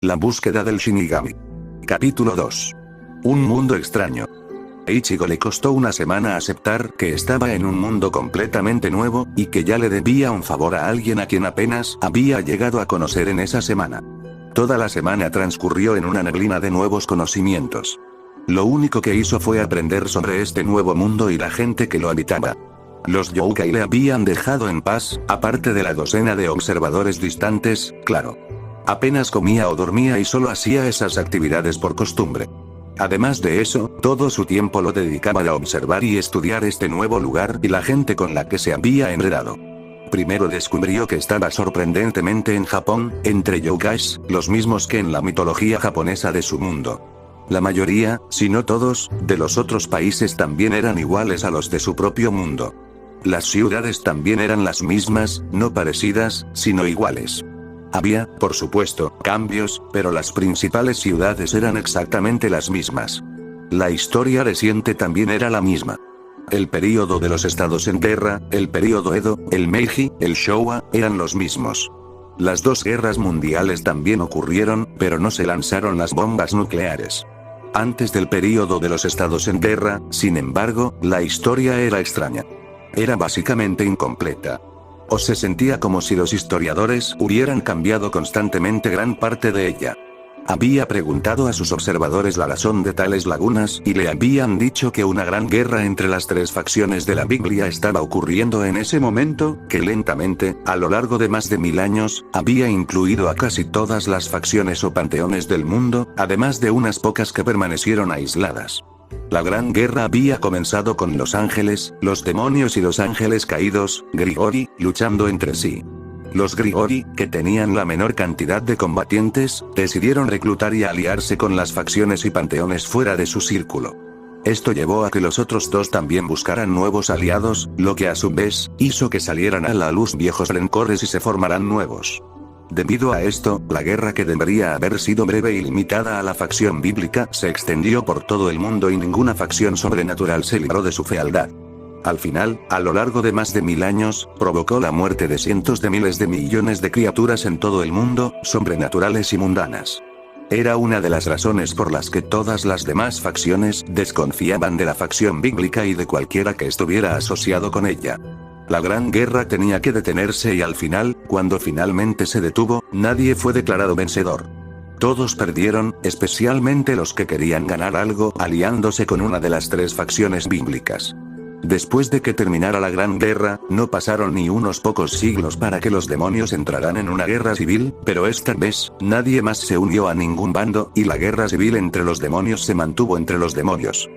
La búsqueda del Shinigami. Capítulo 2. Un mundo extraño. A Ichigo le costó una semana aceptar que estaba en un mundo completamente nuevo, y que ya le debía un favor a alguien a quien apenas había llegado a conocer en esa semana. Toda la semana transcurrió en una neblina de nuevos conocimientos. Lo único que hizo fue aprender sobre este nuevo mundo y la gente que lo habitaba. Los Youkai le habían dejado en paz, aparte de la docena de observadores distantes, claro. Apenas comía o dormía y solo hacía esas actividades por costumbre. Además de eso, todo su tiempo lo dedicaba a observar y estudiar este nuevo lugar y la gente con la que se había enredado. Primero descubrió que estaba sorprendentemente en Japón, entre yokais, los mismos que en la mitología japonesa de su mundo. La mayoría, si no todos, de los otros países también eran iguales a los de su propio mundo. Las ciudades también eran las mismas, no parecidas, sino iguales. Había, por supuesto, cambios, pero las principales ciudades eran exactamente las mismas. La historia reciente también era la misma. El período de los estados en guerra, el período Edo, el Meiji, el Showa, eran los mismos. Las dos guerras mundiales también ocurrieron, pero no se lanzaron las bombas nucleares. Antes del período de los estados en guerra, sin embargo, la historia era extraña. Era básicamente incompleta. O se sentía como si los historiadores hubieran cambiado constantemente gran parte de ella. Había preguntado a sus observadores la razón de tales lagunas y le habían dicho que una gran guerra entre las tres facciones de la Biblia estaba ocurriendo en ese momento, que lentamente, a lo largo de más de 1000 años, había incluido a casi todas las facciones o panteones del mundo, además de unas pocas que permanecieron aisladas. La gran guerra había comenzado con los ángeles, los demonios y los ángeles caídos, Grigori, luchando entre sí. Los Grigori, que tenían la menor cantidad de combatientes, decidieron reclutar y aliarse con las facciones y panteones fuera de su círculo. Esto llevó a que los otros dos también buscaran nuevos aliados, lo que a su vez, hizo que salieran a la luz viejos rencores y se formaran nuevos. Debido a esto, la guerra que debería haber sido breve y limitada a la facción bíblica se extendió por todo el mundo y ninguna facción sobrenatural se libró de su fealdad. Al final, a lo largo de más de 1000 años, provocó la muerte de cientos de miles de millones de criaturas en todo el mundo, sobrenaturales y mundanas. Era una de las razones por las que todas las demás facciones desconfiaban de la facción bíblica y de cualquiera que estuviera asociado con ella. La gran guerra tenía que detenerse y al final, cuando finalmente se detuvo, nadie fue declarado vencedor. Todos perdieron, especialmente los que querían ganar algo aliándose con una de las tres facciones bíblicas. Después de que terminara la gran guerra, no pasaron ni unos pocos siglos para que los demonios entraran en una guerra civil, pero esta vez, nadie más se unió a ningún bando, y la guerra civil entre los demonios se mantuvo entre los demonios.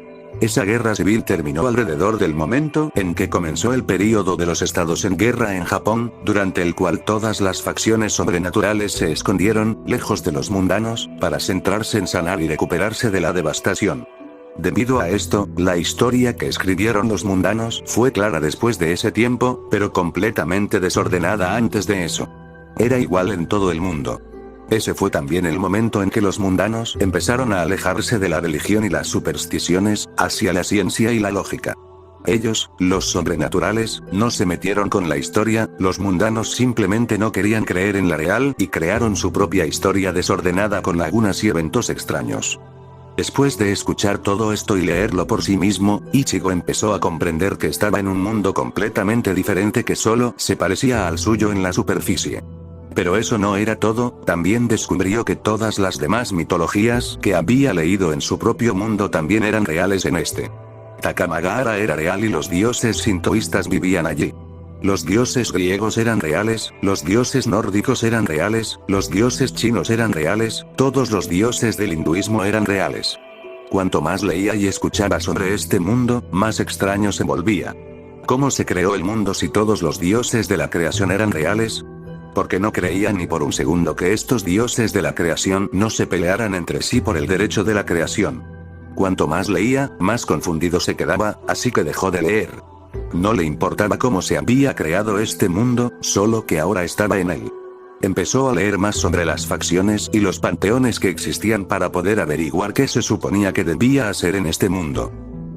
Esa guerra civil terminó alrededor del momento en que comenzó el período de los estados en guerra en Japón, durante el cual todas las facciones sobrenaturales se escondieron, lejos de los mundanos, para centrarse en sanar y recuperarse de la devastación. Debido a esto, la historia que escribieron los mundanos fue clara después de ese tiempo, pero completamente desordenada antes de eso. Era igual en todo el mundo. Ese fue también el momento en que los mundanos empezaron a alejarse de la religión y las supersticiones, hacia la ciencia y la lógica. Ellos, los sobrenaturales, no se metieron con la historia, los mundanos simplemente no querían creer en la real y crearon su propia historia desordenada con lagunas y eventos extraños. Después de escuchar todo esto y leerlo por sí mismo, Ichigo empezó a comprender que estaba en un mundo completamente diferente que solo se parecía al suyo en la superficie. Pero eso no era todo, también descubrió que todas las demás mitologías que había leído en su propio mundo también eran reales en este. Takamagahara era real y los dioses sintoístas vivían allí. Los dioses griegos eran reales, los dioses nórdicos eran reales, los dioses chinos eran reales, todos los dioses del hinduismo eran reales. Cuanto más leía y escuchaba sobre este mundo, más extraño se volvía. ¿Cómo se creó el mundo si todos los dioses de la creación eran reales? Porque no creía ni por un segundo que estos dioses de la creación no se pelearan entre sí por el derecho de la creación. Cuanto más leía, más confundido se quedaba, así que dejó de leer. No le importaba cómo se había creado este mundo, solo que ahora estaba en él. Empezó a leer más sobre las facciones y los panteones que existían para poder averiguar qué se suponía que debía hacer en este mundo.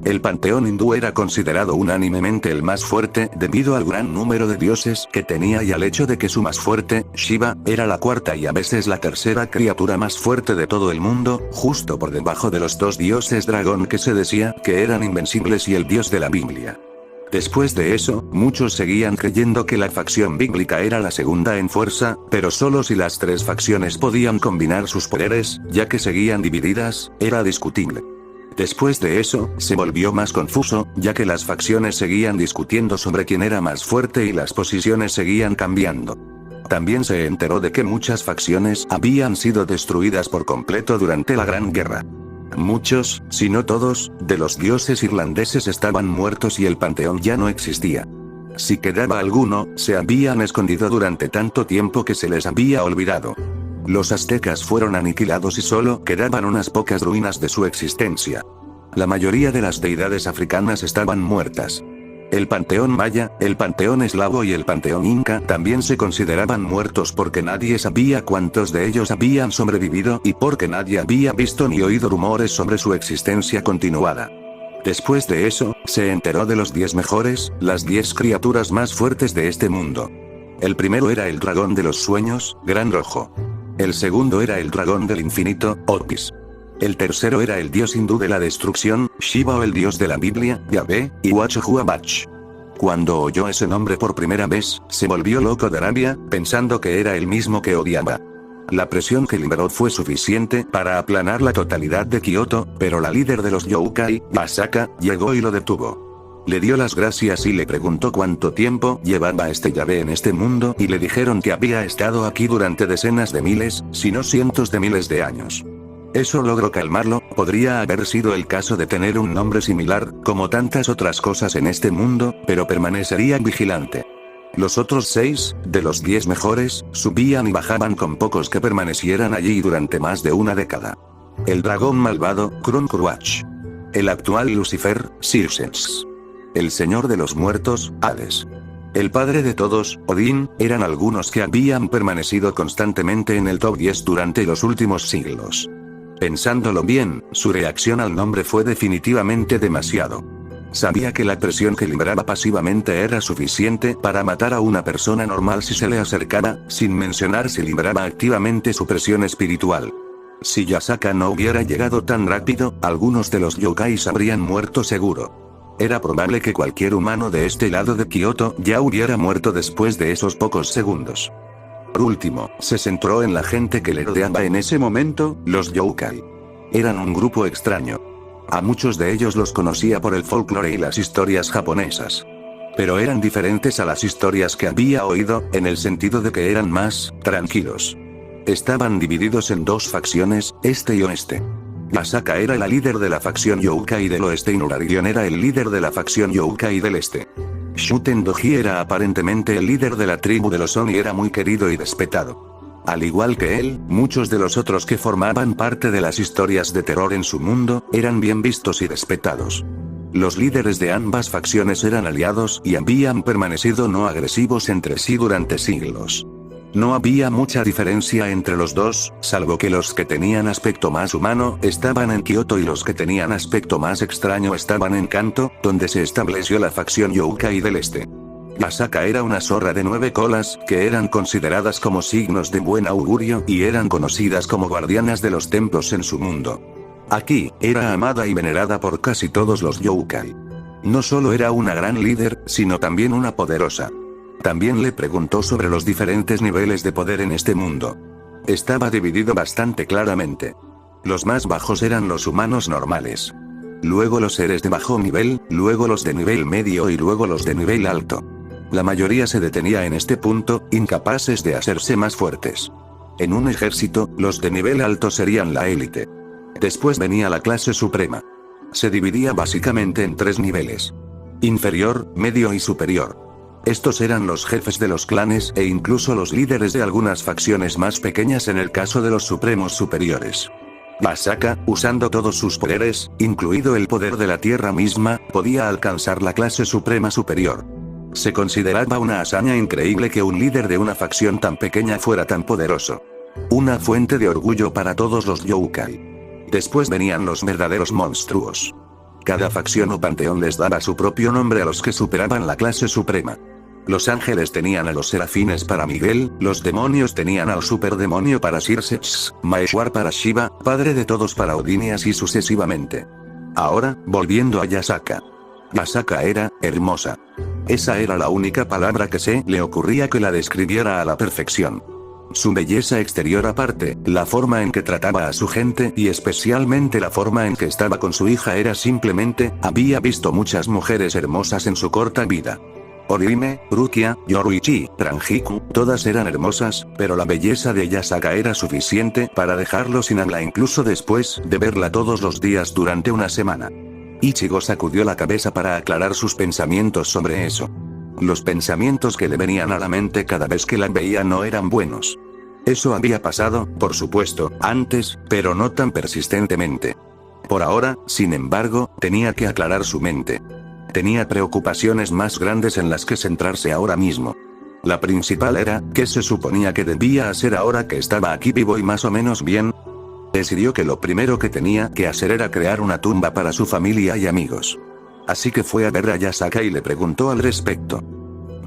El panteón hindú era considerado unánimemente el más fuerte debido al gran número de dioses que tenía y al hecho de que su más fuerte, Shiva, era la cuarta y a veces la tercera criatura más fuerte de todo el mundo, justo por debajo de los dos dioses dragón que se decía que eran invencibles y el dios de la Biblia. Después de eso, muchos seguían creyendo que la facción bíblica era la segunda en fuerza, pero solo si las tres facciones podían combinar sus poderes, ya que seguían divididas, era discutible. Después de eso, se volvió más confuso, ya que las facciones seguían discutiendo sobre quién era más fuerte y las posiciones seguían cambiando. También se enteró de que muchas facciones habían sido destruidas por completo durante la Gran Guerra. Muchos, si no todos, de los dioses irlandeses estaban muertos y el panteón ya no existía. Si quedaba alguno, se habían escondido durante tanto tiempo que se les había olvidado. Los aztecas fueron aniquilados y solo quedaban unas pocas ruinas de su existencia. La mayoría de las deidades africanas estaban muertas. El panteón maya, el panteón eslavo y el panteón inca también se consideraban muertos porque nadie sabía cuántos de ellos habían sobrevivido y porque nadie había visto ni oído rumores sobre su existencia continuada. Después de eso, se enteró de los 10 mejores, las 10 criaturas más fuertes de este mundo. El primero era el dragón de los sueños, Gran Rojo. El segundo era el dragón del infinito, Orpis. El tercero era el dios hindú de la destrucción, Shiva o el dios de la Biblia, Yahvé, y Huachohuabach. Cuando oyó ese nombre por primera vez, se volvió loco de rabia, pensando que era el mismo que odiaba. La presión que liberó fue suficiente para aplanar la totalidad de Kioto, pero la líder de los Youkai, Masaka, llegó y lo detuvo. Le dio las gracias y le preguntó cuánto tiempo llevaba este Yahvé en este mundo y le dijeron que había estado aquí durante decenas de miles, si no cientos de miles de años. Eso logró calmarlo, podría haber sido el caso de tener un nombre similar, como tantas otras cosas en este mundo, pero permanecería vigilante. Los otros 6, de los 10 mejores, subían y bajaban con pocos que permanecieran allí durante más de una década. El dragón malvado, Krunkurwach. El actual Lucifer, Circes. El señor de los muertos, Hades. El padre de todos, Odín, eran algunos que habían permanecido constantemente en el top 10 durante los últimos siglos. Pensándolo bien, su reacción al nombre fue definitivamente demasiado. Sabía que la presión que liberaba pasivamente era suficiente para matar a una persona normal si se le acercara, sin mencionar si liberaba activamente su presión espiritual. Si Yasaka no hubiera llegado tan rápido, algunos de los yokais habrían muerto seguro. Era probable que cualquier humano de este lado de Kioto ya hubiera muerto después de esos pocos segundos. Por último, se centró en la gente que le rodeaba en ese momento, los yokai. Eran un grupo extraño. A muchos de ellos los conocía por el folclore y las historias japonesas. Pero eran diferentes a las historias que había oído, en el sentido de que eran más tranquilos. Estaban divididos en dos facciones, este y oeste. Masaka era la líder de la facción Youkai del oeste y Nurarion era el líder de la facción Youkai del este. Shuten Doji era aparentemente el líder de la tribu de los Oni y era muy querido y respetado. Al igual que él, muchos de los otros que formaban parte de las historias de terror en su mundo, eran bien vistos y respetados. Los líderes de ambas facciones eran aliados y habían permanecido no agresivos entre sí durante siglos. No había mucha diferencia entre los dos, salvo que los que tenían aspecto más humano estaban en Kioto y los que tenían aspecto más extraño estaban en Kanto, donde se estableció la facción Youkai del este. Masaka era una zorra de 9 colas, que eran consideradas como signos de buen augurio y eran conocidas como guardianas de los templos en su mundo. Aquí, era amada y venerada por casi todos los Youkai. No solo era una gran líder, sino también una poderosa. También le preguntó sobre los diferentes niveles de poder en este mundo. Estaba dividido bastante claramente. Los más bajos eran los humanos normales. Luego los seres de bajo nivel, luego los de nivel medio y luego los de nivel alto. La mayoría se detenía en este punto, incapaces de hacerse más fuertes. En un ejército, los de nivel alto serían la élite. Después venía la clase suprema. Se dividía básicamente en 3 niveles: inferior, medio y superior. Estos eran los jefes de los clanes e incluso los líderes de algunas facciones más pequeñas en el caso de los supremos superiores. Masaka, usando todos sus poderes, incluido el poder de la tierra misma, podía alcanzar la clase suprema superior. Se consideraba una hazaña increíble que un líder de una facción tan pequeña fuera tan poderoso. Una fuente de orgullo para todos los Youkai. Después venían los verdaderos monstruos. Cada facción o panteón les daba su propio nombre a los que superaban la clase suprema. Los ángeles tenían a los serafines para Miguel, los demonios tenían al superdemonio para Circe, Maheshwar para Shiva, padre de todos para Odín y así sucesivamente. Ahora, volviendo a Yasaka. Yasaka era hermosa. Esa era la única palabra que se le ocurría que la describiera a la perfección. Su belleza exterior aparte, la forma en que trataba a su gente y especialmente la forma en que estaba con su hija era simplemente, había visto muchas mujeres hermosas en su corta vida. Orihime, Rukia, Yoruichi, Ranjiku, todas eran hermosas, pero la belleza de Yasaka era suficiente para dejarlo sin habla incluso después de verla todos los días durante una semana. Ichigo sacudió la cabeza para aclarar sus pensamientos sobre eso. Los pensamientos que le venían a la mente cada vez que la veía no eran buenos. Eso había pasado, por supuesto, antes, pero no tan persistentemente. Por ahora, sin embargo, tenía que aclarar su mente. Tenía preocupaciones más grandes en las que centrarse ahora mismo. La principal era, ¿qué se suponía que debía hacer ahora que estaba aquí vivo y más o menos bien? Decidió que lo primero que tenía que hacer era crear una tumba para su familia y amigos. Así que fue a ver a Yasaka y le preguntó al respecto.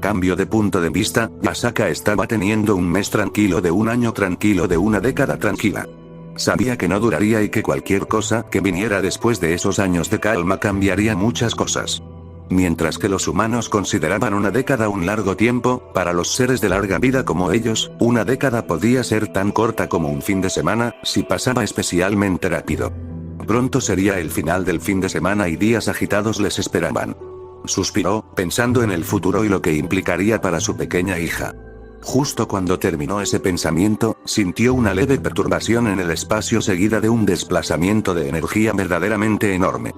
Cambio de punto de vista, Yasaka estaba teniendo un mes tranquilo de un año tranquilo de una década tranquila. Sabía que no duraría y que cualquier cosa que viniera después de esos años de calma cambiaría muchas cosas. Mientras que los humanos consideraban una década un largo tiempo, para los seres de larga vida como ellos, una década podía ser tan corta como un fin de semana, si pasaba especialmente rápido. Pronto sería el final del fin de semana y días agitados les esperaban. Suspiró, pensando en el futuro y lo que implicaría para su pequeña hija. Justo cuando terminó ese pensamiento, sintió una leve perturbación en el espacio seguida de un desplazamiento de energía verdaderamente enorme.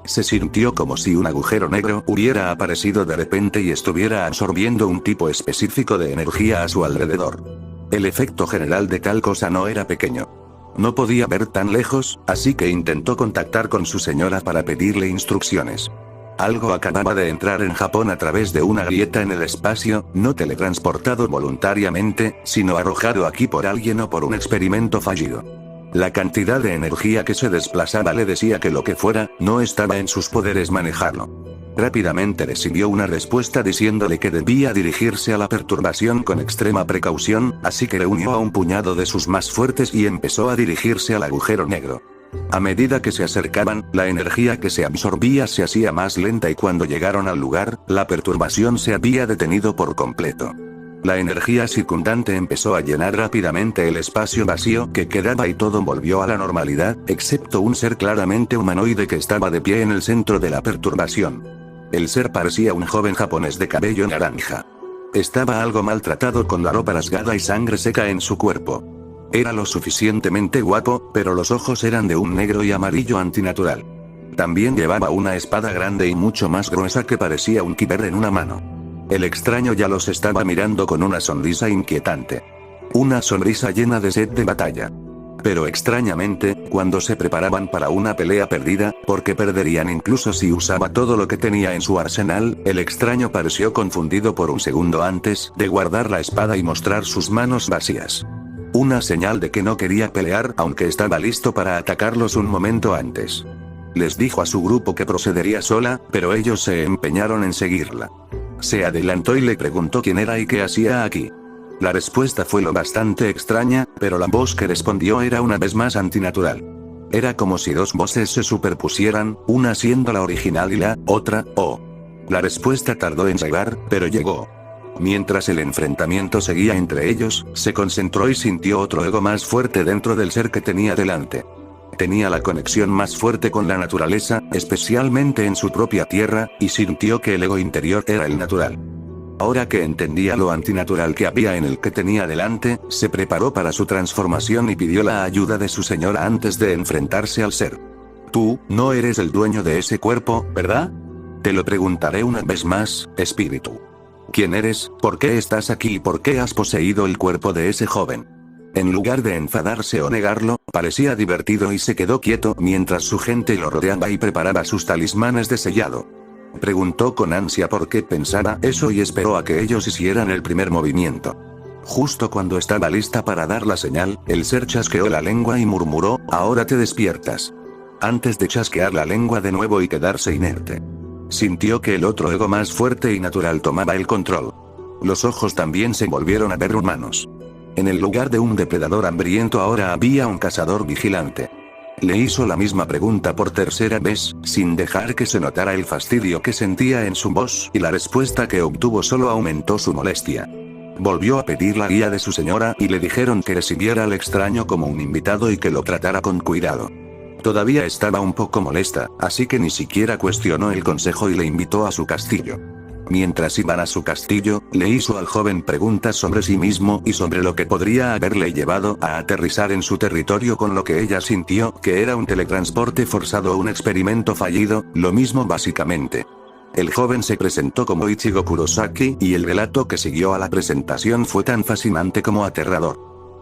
Se sintió como si un agujero negro hubiera aparecido de repente y estuviera absorbiendo un tipo específico de energía a su alrededor. El efecto general de tal cosa no era pequeño. No podía ver tan lejos, así que intentó contactar con su señora para pedirle instrucciones. Algo acababa de entrar en Japón a través de una grieta en el espacio, no teletransportado voluntariamente, sino arrojado aquí por alguien o por un experimento fallido. La cantidad de energía que se desplazaba le decía que lo que fuera, no estaba en sus poderes manejarlo. Rápidamente recibió una respuesta diciéndole que debía dirigirse a la perturbación con extrema precaución, así que reunió a un puñado de sus más fuertes y empezó a dirigirse al agujero negro. A medida que se acercaban, la energía que se absorbía se hacía más lenta y cuando llegaron al lugar, la perturbación se había detenido por completo. La energía circundante empezó a llenar rápidamente el espacio vacío que quedaba y todo volvió a la normalidad, excepto un ser claramente humanoide que estaba de pie en el centro de la perturbación. El ser parecía un joven japonés de cabello naranja. Estaba algo maltratado con la ropa rasgada y sangre seca en su cuerpo. Era lo suficientemente guapo, pero los ojos eran de un negro y amarillo antinatural. También llevaba una espada grande y mucho más gruesa que parecía un kiber en una mano. El extraño ya los estaba mirando con una sonrisa inquietante. Una sonrisa llena de sed de batalla. Pero extrañamente, cuando se preparaban para una pelea perdida, porque perderían incluso si usaba todo lo que tenía en su arsenal, el extraño pareció confundido por un segundo antes de guardar la espada y mostrar sus manos vacías. Una señal de que no quería pelear aunque estaba listo para atacarlos un momento antes. Les dijo a su grupo que procedería sola, pero ellos se empeñaron en seguirla. Se adelantó y le preguntó quién era y qué hacía aquí. La respuesta fue lo bastante extraña, pero la voz que respondió era una vez más antinatural. Era como si dos voces se superpusieran, una siendo la original y la otra, La respuesta tardó en llegar, pero llegó. Mientras el enfrentamiento seguía entre ellos, se concentró y sintió otro ego más fuerte dentro del ser que tenía delante. Tenía la conexión más fuerte con la naturaleza, especialmente en su propia tierra, y sintió que el ego interior era el natural. Ahora que entendía lo antinatural que había en el que tenía delante, se preparó para su transformación y pidió la ayuda de su señora antes de enfrentarse al ser. Tú, no eres el dueño de ese cuerpo, ¿verdad? Te lo preguntaré una vez más, espíritu. ¿Quién eres? ¿Por qué estás aquí y por qué has poseído el cuerpo de ese joven? En lugar de enfadarse o negarlo, parecía divertido y se quedó quieto mientras su gente lo rodeaba y preparaba sus talismanes de sellado. Preguntó con ansia por qué pensaba eso y esperó a que ellos hicieran el primer movimiento. Justo cuando estaba lista para dar la señal, el ser chasqueó la lengua y murmuró, ahora te despiertas. antes de chasquear la lengua de nuevo y quedarse inerte. Sintió que el otro ego más fuerte y natural tomaba el control. Los ojos también se volvieron a ver humanos. En el lugar de un depredador hambriento ahora había un cazador vigilante. Le hizo la misma pregunta por tercera vez, sin dejar que se notara el fastidio que sentía en su voz, y la respuesta que obtuvo solo aumentó su molestia. Volvió a pedir la guía de su señora y le dijeron que recibiera al extraño como un invitado y que lo tratara con cuidado. Todavía estaba un poco molesta, así que ni siquiera cuestionó el consejo y le invitó a su castillo. Mientras iban a su castillo, le hizo al joven preguntas sobre sí mismo y sobre lo que podría haberle llevado a aterrizar en su territorio, con lo que ella sintió que era un teletransporte forzado o un experimento fallido, lo mismo básicamente. El joven se presentó como Ichigo Kurosaki y el relato que siguió a la presentación fue tan fascinante como aterrador.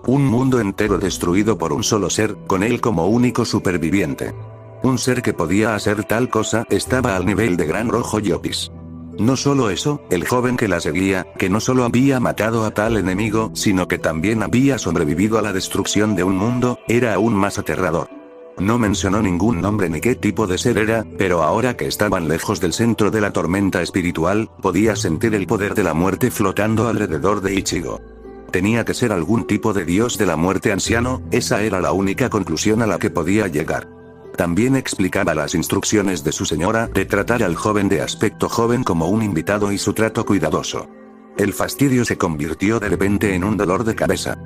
Un mundo entero destruido por un solo ser, con él como único superviviente. Un ser que podía hacer tal cosa estaba al nivel de Gran Rojo Yopis. No solo eso, el joven que la seguía, que no solo había matado a tal enemigo, sino que también había sobrevivido a la destrucción de un mundo, era aún más aterrador. No mencionó ningún nombre ni qué tipo de ser era, pero ahora que estaban lejos del centro de la tormenta espiritual, podía sentir el poder de la muerte flotando alrededor de Ichigo. Tenía que ser algún tipo de dios de la muerte anciano, esa era la única conclusión a la que podía llegar. También explicaba las instrucciones de su señora de tratar al joven de aspecto joven como un invitado y su trato cuidadoso. El fastidio se convirtió de repente en un dolor de cabeza.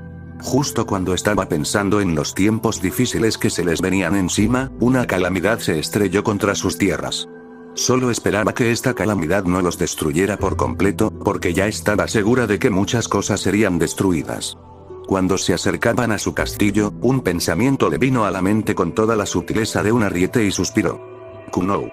Justo cuando estaba pensando en los tiempos difíciles que se les venían encima, una calamidad se estrelló contra sus tierras. Solo esperaba que esta calamidad no los destruyera por completo, porque ya estaba segura de que muchas cosas serían destruidas. Cuando se acercaban a su castillo, un pensamiento le vino a la mente con toda la sutileza de un ariete y suspiró. Kunou.